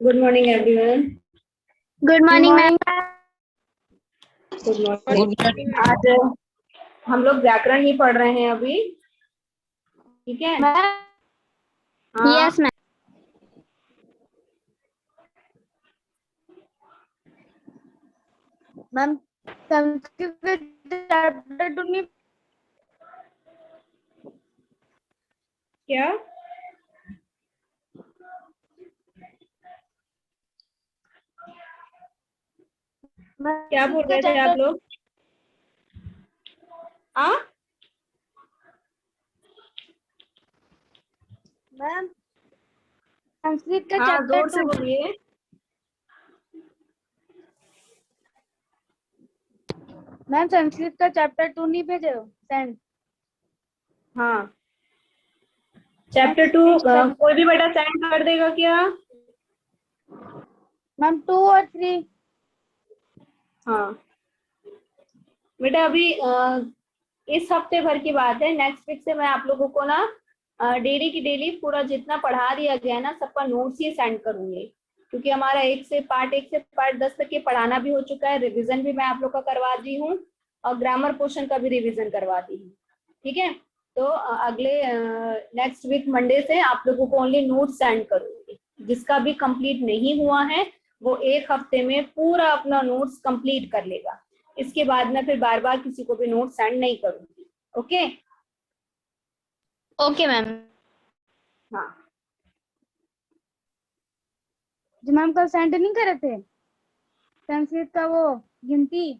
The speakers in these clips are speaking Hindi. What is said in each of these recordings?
Good morning everyone. Good morning ma'am. Good morning. आज हम लोग व्याकरण ही पढ़ रहे हैं अभी, ठीक है? हाँ, yes ma'am. Ma'am Sanskrit chapter 2 में क्या क्या बोल रहे थे आप लोग? हाँ मैम संस्कृत का हाँ, चैप्टर जोर से 2। बोलिए। मैम संस्कृत का चैप्टर 2 नहीं भेजे हो सेंड। हाँ, चैप्टर 2 कोई भी बेटा सेंड कर देगा क्या? मैम 2 और 3। हाँ बेटा, अभी इस हफ्ते भर की बात है। नेक्स्ट वीक से मैं आप लोगों को ना डेली की डेली पूरा जितना पढ़ा दिया गया है ना, सबका नोट्स ही सेंड करूंगी, क्योंकि हमारा 1 से पार्ट 10 तक ये पढ़ाना भी हो चुका है। रिवीजन भी मैं आप लोग का करवा दी हूँ और ग्रामर पोर्शन का भी रिवीजन करवा दी हूँ, ठीक है? तो अगले नेक्स्ट वीक मंडे से आप लोगों को ओनली नोट सेंड करूंगी। जिसका भी कंप्लीट नहीं हुआ है वो 1 हफ्ते में पूरा अपना नोट्स कंप्लीट कर लेगा। इसके बाद मैं फिर बार बार किसी को भी नोट सेंड नहीं करूंगी। ओके? Okay ma'am. हाँ, जो मैम कल सेंड नहीं करे थे संस्कृत का वो गिनती।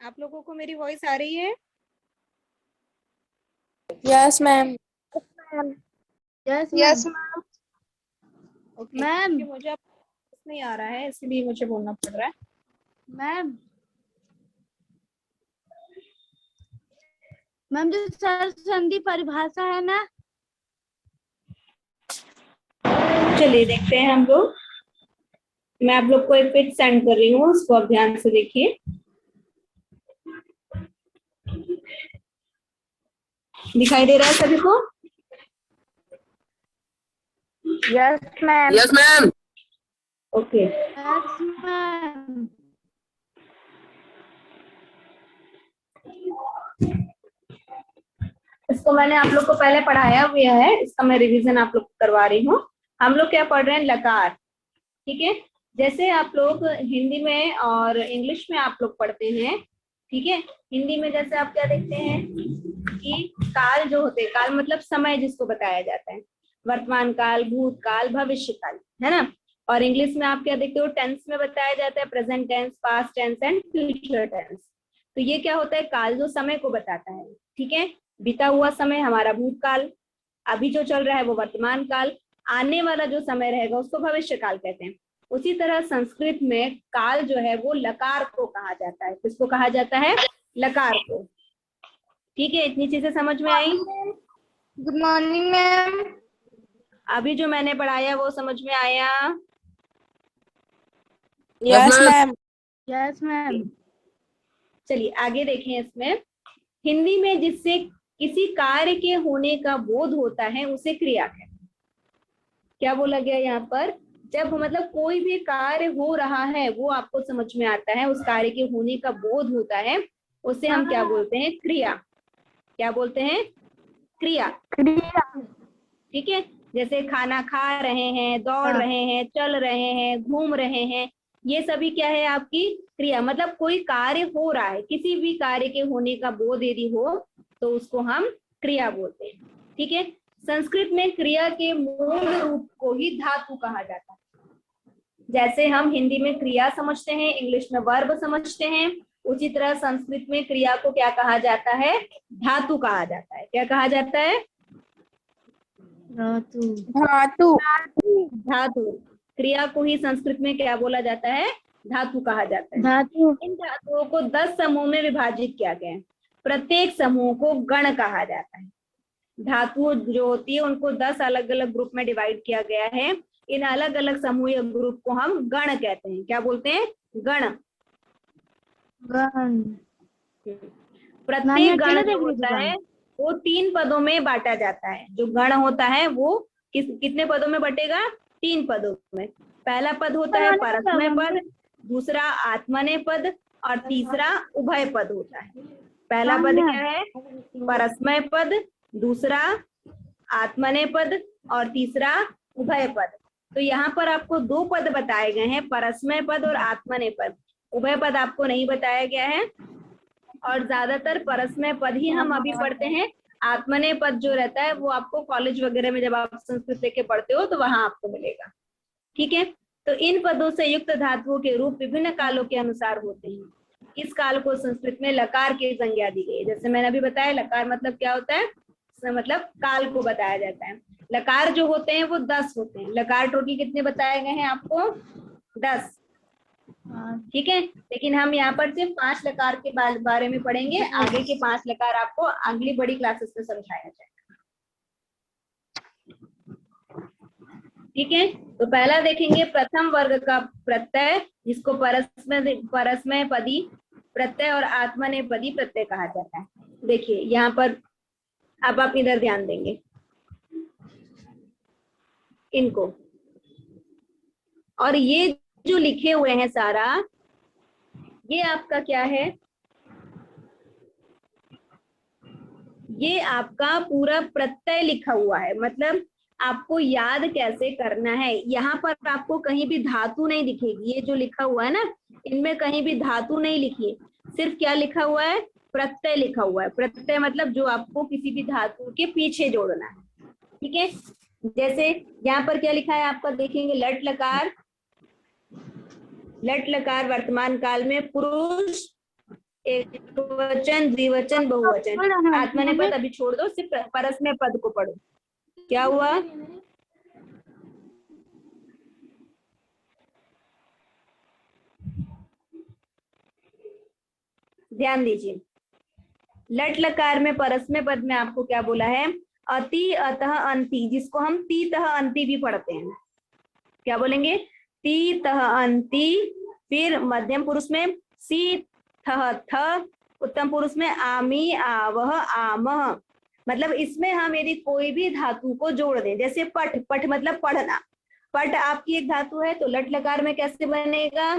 आप लोगों को मेरी वॉइस आ रही है? Yes ma'am. Yes yes ma'am. Okay, ma'am क्योंकि मुझे अब नहीं आ रहा है इसलिए मुझे बोलना पड़ रहा है। मैम मैम जो सर संधि परिभाषा है ना। चलिए देखते हैं हम लोग। मैं आप लोग को एक पिक सेंड कर रही हूँ, उसको आप ध्यान से देखिए। दिखाई दे रहा है सभी को? Yes ma'am. Yes ma'am. Okay, yes ma'am. इसको मैंने आप लोग को पहले पढ़ाया हुआ है, इसका मैं रिवीजन आप लोग को करवा रही हूँ। हम लोग क्या पढ़ रहे हैं? लकार, ठीक है? जैसे आप लोग हिंदी में और इंग्लिश में आप लोग पढ़ते हैं, ठीक है? हिंदी में जैसे आप क्या देखते हैं कि काल जो होते हैं, काल मतलब समय जिसको बताया जाता है, वर्तमान काल, भूतकाल, भविष्य काल, है ना? और इंग्लिश में आप क्या देखते हो? टेंस में बताया जाता है, present tense, past tense and future tense. तो ये क्या होता है? काल जो समय को बताता है, ठीक है? बीता हुआ समय हमारा भूतकाल, अभी जो चल रहा है वो वर्तमान काल, आने वाला जो समय रहेगा उसको भविष्य काल कहते हैं। उसी तरह संस्कृत में काल जो है वो लकार को कहा जाता है। किसको कहा जाता है? लकार को। ठीक है, इतनी चीजें समझ में आई? Good morning ma'am. अभी जो मैंने पढ़ाया वो समझ में आया? Yes ma'am. Yes ma'am. चलिए आगे देखें। इसमें हिंदी में जिससे किसी कार्य के होने का बोध होता है उसे क्रिया कहते हैं। क्या बोला गया यहाँ पर? जब मतलब कोई भी कार्य हो रहा है वो आपको समझ में आता है, उस कार्य के होने का बोध होता है, उसे हम क्या बोलते हैं? क्रिया। क्या बोलते हैं? क्रिया। ठीक है, जैसे खाना खा रहे हैं, दौड़ रहे हैं, चल रहे हैं, घूम रहे हैं, ये सभी क्या है? आपकी क्रिया। मतलब कोई कार्य हो रहा है, किसी भी कार्य के होने का बोध यदि हो तो उसको हम क्रिया बोलते हैं। ठीक है, संस्कृत में क्रिया के मूल रूप को ही धातु कहा जाता है। जैसे हम हिंदी में क्रिया समझते हैं, इंग्लिश में वर्ब समझते हैं, उसी तरह संस्कृत में क्रिया को क्या कहा जाता है? धातु कहा जाता है। क्या कहा जाता है? धातु। धातु। क्रिया को ही संस्कृत में क्या बोला जाता है? धातु कहा जाता है। धातु। इन धातुओं को 10 समूह में विभाजित किया गया है। प्रत्येक समूह को गण कहा जाता है। धातु जो होती है उनको 10 अलग अलग ग्रुप में डिवाइड किया गया है। इन अलग अलग समूह या ग्रुप को हम गण कहते हैं। क्या बोलते हैं? गण। प्रत्येक गण जो होता है वो 3 पदों में बांटा जाता है। जो गण होता है वो कितने पदों में बटेगा? 3 पदों में। पहला पद होता है परस्मय पद, दूसरा आत्मनेय पद और तीसरा उभय पद होता है। पहला पद क्या है? परस्मय पद, दूसरा आत्मनेय पद और तीसरा उभय पद। तो यहाँ पर आपको 2 पद बताए गए हैं, परस्मय पद और आत्मनेय पद। उभय पद आपको नहीं बताया गया है और ज्यादातर परस्मय पद ही हम अभी पढ़ते हैं। आत्मनेय पद जो रहता है वो आपको कॉलेज वगैरह में जब आप संस्कृत लेके पढ़ते हो तो वहां आपको मिलेगा। ठीक है, तो इन पदों से युक्त धातुओं के रूप विभिन्न कालों के अनुसार होते हैं। इस काल को संस्कृत में लकार की संज्ञा दी गई है। जैसे मैंने अभी बताया, लकार मतलब क्या होता है? मतलब काल को बताया जाता है। लकार जो होते हैं वो 10 होते हैं। लकार टोटल कितने बताए गए हैं आपको? 10। ठीक है, लेकिन हम यहाँ पर सिर्फ 5 लकार के बारे में पढ़ेंगे। आगे के 5 लकार आपको अगली बड़ी क्लासेस में समझाया जाएगा। ठीक है, तो पहला देखेंगे प्रथम वर्ग का प्रत्यय, जिसको परस्मय पदी प्रत्यय और आत्मनेय पदी प्रत्यय कहा जाता है। देखिए यहाँ पर अब आप इधर ध्यान देंगे इनको, और ये जो लिखे हुए हैं सारा, ये आपका क्या है? ये आपका पूरा प्रत्यय लिखा हुआ है। मतलब आपको याद कैसे करना है, यहाँ पर आपको कहीं भी धातु नहीं दिखेगी। ये जो लिखा हुआ है ना, इनमें कहीं भी धातु नहीं लिखी है, सिर्फ क्या लिखा हुआ है? प्रत्यय लिखा हुआ है। प्रत्यय मतलब जो आपको किसी भी धातु के पीछे जोड़ना है। ठीक है, जैसे यहाँ पर क्या लिखा है आपका देखेंगे, लट लकार। लट लकार वर्तमान काल में पुरुष, एक वचन, द्विवचन, बहुवचन। आत्मनेय पद अभी छोड़ दो, सिर्फ परस्मय पद को पढ़ो। क्या हुआ? ध्यान दीजिए, लट लकार में परस्मय पद में आपको क्या बोला है? अति, अतः, अंति, जिसको हम ती तह अंति भी पढ़ते हैं। क्या बोलेंगे? ती तह अंति। फिर मध्यम पुरुष में सी थह थ, उत्तम पुरुष में आमी, आवह, आमह। मतलब इसमें हम यदि कोई भी धातु को जोड़ दें, जैसे पठ, पठ मतलब पढ़ना, पठ आपकी एक धातु है, तो लट लकार में कैसे बनेगा?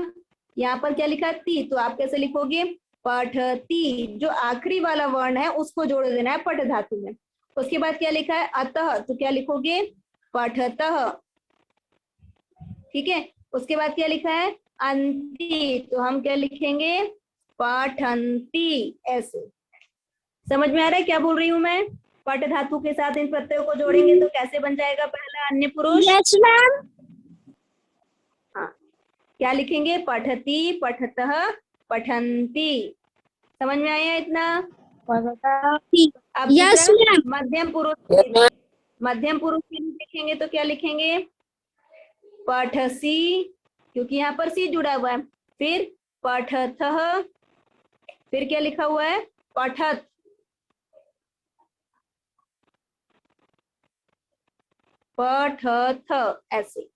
यहाँ पर क्या लिखा है? ती, तो आप कैसे लिखोगे? पठती। जो आखिरी वाला वर्ण है उसको जोड़ देना है पठ धातु में। उसके बाद क्या लिखा है? अतः, तो क्या लिखोगे? पठतः। ठीक है, उसके बाद क्या लिखा है? अंति, तो हम क्या लिखेंगे? पठंती। ऐसे समझ में आ रहा है क्या बोल रही हूं मैं? पट धातु के साथ इन प्रत्ययों को जोड़ेंगे तो कैसे बन जाएगा पहला अन्य पुरुष? Yes ma'am. हाँ, क्या लिखेंगे? पठती, पठतः, पठंती। समझ में आया इतना? अब यस मैम। मध्यम पुरुष, मध्यम पुरुष के लिए लिखेंगे तो क्या लिखेंगे? पठसी, क्योंकि यहाँ पर सी जुड़ा हुआ है। फिर पठथः, फिर क्या लिखा हुआ है? पठत। पठथ। ऐसे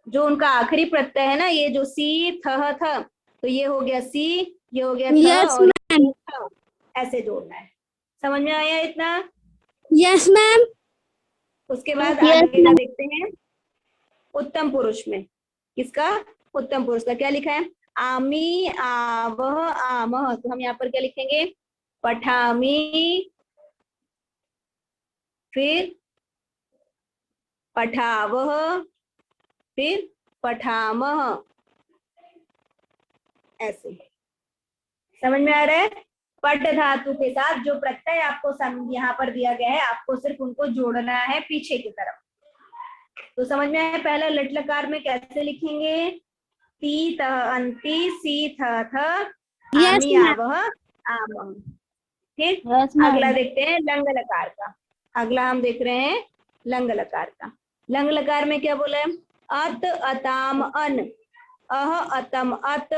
जो उनका आखिरी प्रत्यय है ना, ये जो सी थह थ, तो ये हो गया सी, ये हो गया यस मैम। ऐसे जोड़ना है। समझ में आया इतना? Yes ma'am. उसके बाद आगे का देखते हैं। उत्तम पुरुष में किसका? उत्तम पुरुष का क्या लिखा है? आमी आवह आमह, तो हम यहाँ पर क्या लिखेंगे, पठामी, फिर पठावह, फिर पठामह, ऐसे। समझ में आ रहा है? पट धातु के साथ जो प्रत्यय आपको यहाँ पर दिया गया है, आपको सिर्फ उनको जोड़ना है पीछे की तरफ। तो समझ में आया? पहला लट लकार में कैसे लिखेंगे, ती त अंति सी थ थ आमी आवह आमह। ठीक, अगला देखते हैं लंग लकार का। अगला हम देख रहे हैं लंग लकार का। लंग लकार में क्या बोला है, अत अताम अन, अह अतम अत,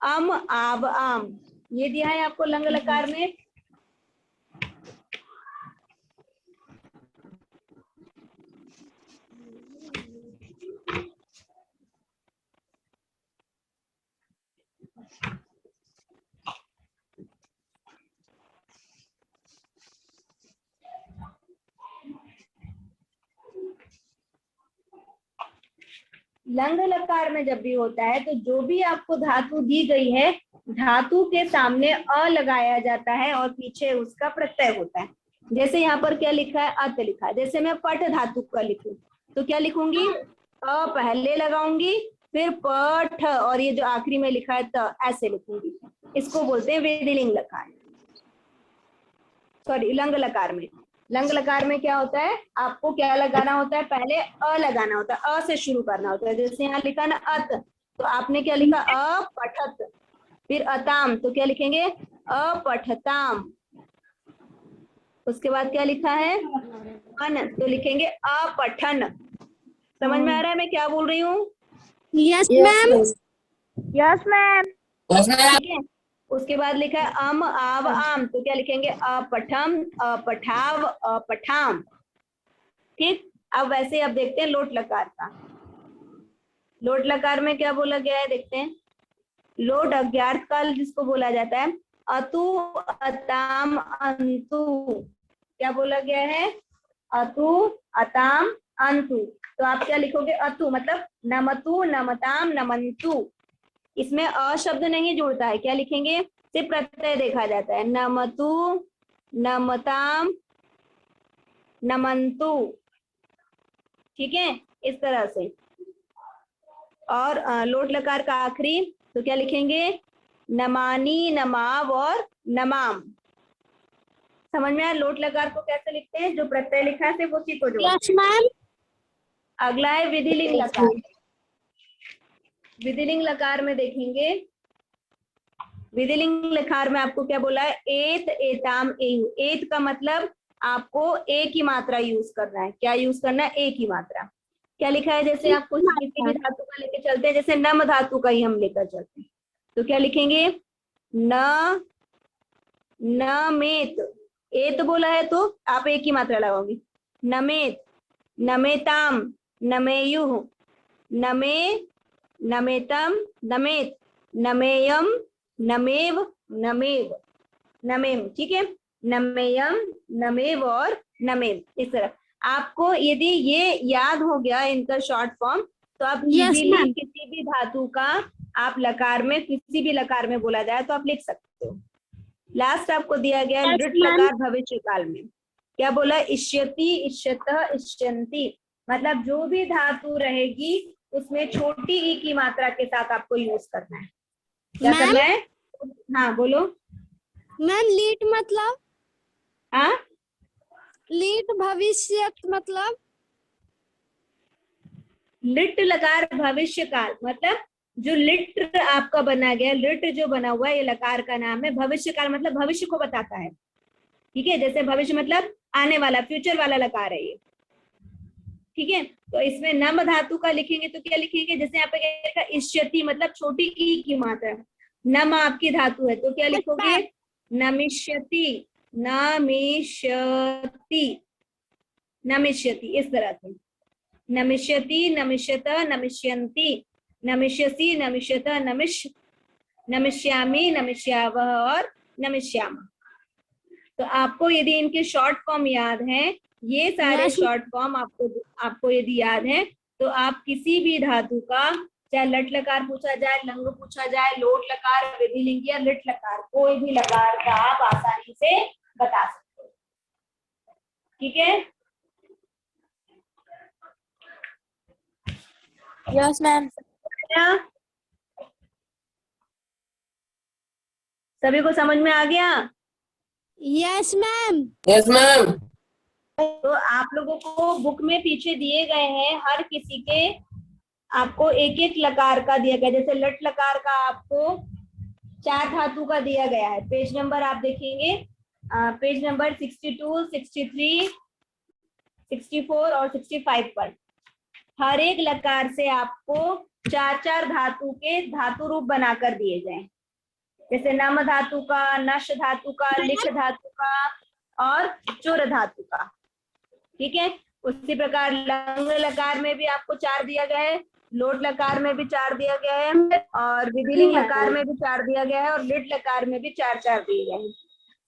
अम आब आम, ये दिया है आपको लंग लकार में। लंग लकार में जब भी होता है तो जो भी आपको धातु दी गई है, धातु के सामने अ लगाया जाता है और पीछे उसका प्रत्यय होता है। जैसे यहाँ पर क्या लिखा है, अत लिखा है। जैसे मैं पट धातु का लिखूं तो क्या लिखूंगी, अ पहले लगाऊंगी, फिर पठ, और ये जो आखिरी में लिखा है त, ऐसे लिखूंगी। इसको बोलते हैं विधिलिंग लकार, सॉरी लंग लकार में। लंग लकार में क्या होता है, आपको क्या लगाना होता है, पहले अ लगाना होता है, अ से शुरू करना होता है। जैसे यहाँ लिखा ना अत, तो आपने क्या लिखा, अपठत, फिर अताम, तो क्या लिखेंगे, अपठताम। उसके बाद क्या लिखा है, अन, तो लिखेंगे अपठन। समझ में आ रहा है मैं क्या बोल रही हूँ? Yes ma'am. Yes ma'am. ठीक है। उसके बाद लिखा है अम आव आम, तो क्या लिखेंगे, अपठम, अपठाव, अपठाम। ठीक, अब वैसे अब देखते हैं लोट लकार का। लोट लकार में क्या बोला गया है, देखते हैं। लोट अज्ञात काल जिसको बोला जाता है, अतु अताम अंतु, क्या बोला गया है, अतु अताम अंतु। तो आप क्या लिखोगे, अतु मतलब नमतु नमताम नमंतु। इसमें अ शब्द नहीं जुड़ता है, क्या लिखेंगे, सिर्फ प्रत्यय देखा जाता है, नमतु नमताम नमंतु। ठीक है, इस तरह से। और लोट लकार का आखिरी, तो क्या लिखेंगे, नमानी नमाव और नमाम। समझ में आया लोट लकार को कैसे लिखते हैं, जो प्रत्यय लिखा है सिर्फ उसी को जोड़ते हैं। Yes ma'am. अगला है विधिलिंग लकार। विधिलिंग लकार में देखेंगे, विधिलिंग लकार में आपको क्या बोला है, एत एताम एयु। एत का मतलब आपको एक ही मात्रा यूज करना है। क्या यूज करना है, एक ही मात्रा। क्या लिखा है, जैसे आप कुछ किसी भी धातु का लेके चलते हैं, जैसे नम धातु का ही हम लेकर चलते हैं, तो क्या लिखेंगे, न नमेत। एत बोला है तो आप एक ही मात्रा लगाओगे, नमेत, नमेताम, नमेयुः, नमे, नमेतम, नमेत, नमेयम, नमेव, नमेव, नमेम। ठीक है, नमेयम, नमेव और नमेम। इस तरह आपको यदि ये याद हो गया इनका शॉर्ट फॉर्म, तो आप इजीली किसी भी धातु का आप लकार में, किसी भी लकार में बोला जाए तो आप लिख सकते हो। लास्ट आपको दिया गया है लृट लकार भविष्य काल में। क्या बोला, इष्यति, इष्यतः, इष्यन्ति, मतलब जो भी धातु रहेगी उसमें छोटी ई की मात्रा के साथ आपको यूज करना है। क्या करना है, हाँ बोलो मैम। लीट मतलब, हाँ, लीट भविष्य मतलब, लिट लकार भविष्य काल मतलब जो लिट आपका बना गया, लिट जो बना हुआ है ये लकार का नाम है। भविष्य काल मतलब भविष्य को बताता है। ठीक है, जैसे भविष्य मतलब आने वाला, फ्यूचर वाला लकार है ये। ठीक है, तो इसमें नम धातु का लिखेंगे तो क्या लिखेंगे, जैसे यहाँ पे क्या लिखा, इष्यति मतलब छोटी ई की मात्रा। नम आपकी धातु है तो क्या लिखोगे, नमिष्यति, नमिष्यति, नमिष्यति, इस तरह से। नमिष्यति, नमिष्यत, नमिष्यन्ति, नमिष्यसि, नमिष्यत, नमिष्यामि, नमिष्यावः और नमिष्यामः। तो आपको यदि इनके शॉर्ट फॉर्म याद हैं, ये सारे शॉर्ट फॉर्म आपको यदि याद है, तो आप किसी भी धातु का चाहे लट लकार पूछा जाए, लंग पूछा जाए, लोट लकार, विधिलिंग या लिट लकार, कोई भी लकार का आप आसानी से बता सकते हो। ठीक है। Yes ma'am. सभी को समझ में आ गया? Yes ma'am. Yes ma'am. तो आप लोगों को बुक में पीछे दिए गए हैं, हर किसी के आपको एक एक लकार का दिया गया। जैसे लट लकार का आपको 4 धातु का दिया गया है। पेज नंबर आप देखेंगे, पेज नंबर 62, 63, 64 और 65 पर हर एक लकार से आपको 4-4 धातु के धातु रूप बनाकर दिए गए। जैसे नम धातु का, नश धातु का, लिख धातु का और चुर धातु का। ठीक है। उसी प्रकार लंग लकार में भी आपको 4 दिया गया है, लोट लकार में भी 4 दिया गया है और विधिलिंग लकार में भी 4 दिया गया है और लिट लकार में भी 4-4 दिए गए हैं।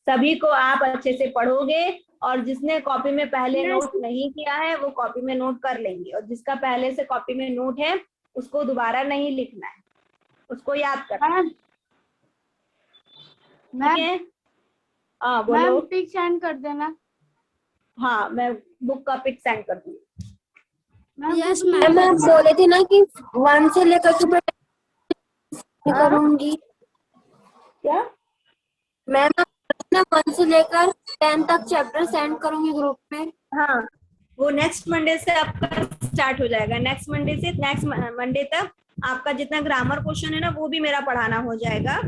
सभी को आप अच्छे से पढ़ोगे और जिसने कॉपी में पहले नोट नहीं किया है वो कॉपी में नोट कर लेंगे, और जिसका पहले से कॉपी में नोट है उसको दोबारा नहीं लिखना है, उसको याद करना है। ठीक है। हाँ बोलो। मैम पिक सेंड कर देना। हाँ मैं बुक का पिक सेंड कर दूंगी। Yes ma'am ma'am. आप बोले थे ना कि 1 से लेकर के मैं करूंगी। क्या मैम आप बोले ना 1 से लेकर 10 तक चैप्टर सेंड करूंगी ग्रुप में। हाँ वो नेक्स्ट मंडे से आपका स्टार्ट हो जाएगा। नेक्स्ट मंडे से नेक्स्ट मंडे तक आपका जितना ग्रामर क्वेश्चन है ना वो भी मेरा पढ़ाना हो जाएगा,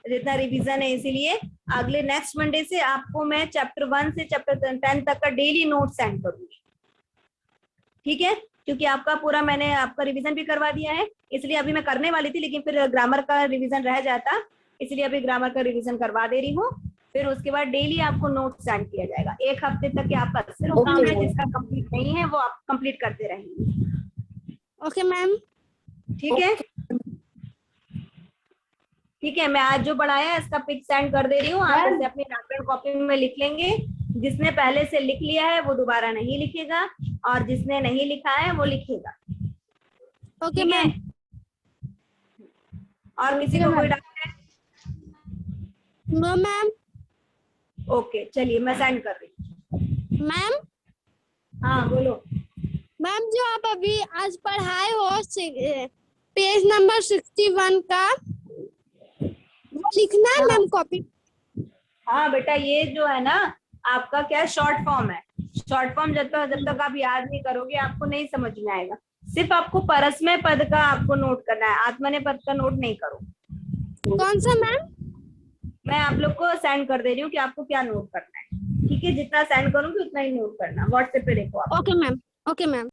जितना रिवीजन है। इसीलिए अगले नेक्स्ट मंडे से आपको मैं चैप्टर 1 से चैप्टर 10 तक का डेली नोट सेंड करूंगी। ठीक है। क्योंकि आपका पूरा मैंने आपका रिवीजन भी करवा दिया है, इसलिए अभी मैं करने वाली थी लेकिन फिर ग्रामर का रिवीजन रह जाता, इसलिए अभी ग्रामर का रिवीजन करवा दे रही हूँ। फिर उसके बाद डेली आपको नोट सेंड किया जाएगा। 1 हफ्ते तक के आपका सिर्फ काम है, जिसका कंप्लीट नहीं है वो आप कंप्लीट करते रहेंगे। Okay ma'am. ठीक है। ठीक है। मैं आज जो पढ़ाया इसका पिक सेंड कर दे रही हूँ, आप इसे अपनी नोटपैड कॉपी में लिख लेंगे। जिसने पहले से लिख लिया है वो दोबारा नहीं लिखेगा और जिसने नहीं लिखा है वो लिखेगा। ओके ठीक है। मैम। और किसी को कोई डाउट है? No ma'am. ओके चलिए मैं सेंड कर रही हूँ। मैम। हाँ बोलो। मैम जो आप अभी आज पढ़ाए हो पेज नंबर 61 का वो लिखना है मैम कॉपी। हाँ बेटा ये जो है ना आपका क्या शॉर्ट फॉर्म है। शॉर्ट फॉर्म जब तक आप याद नहीं करोगे आपको नहीं समझ में आएगा। सिर्फ आपको परस्मय पद का आपको नोट करना है, आत्मनेय पद का नोट नहीं करो। कौन सा मैम? मैं आप लोग को सेंड कर दे रही हूँ कि आपको क्या नोट करना है। ठीक है। जितना सेंड करूंगी उतना ही नोट करना। व्हाट्सएप पे देखो आप। Okay ma'am. Okay ma'am.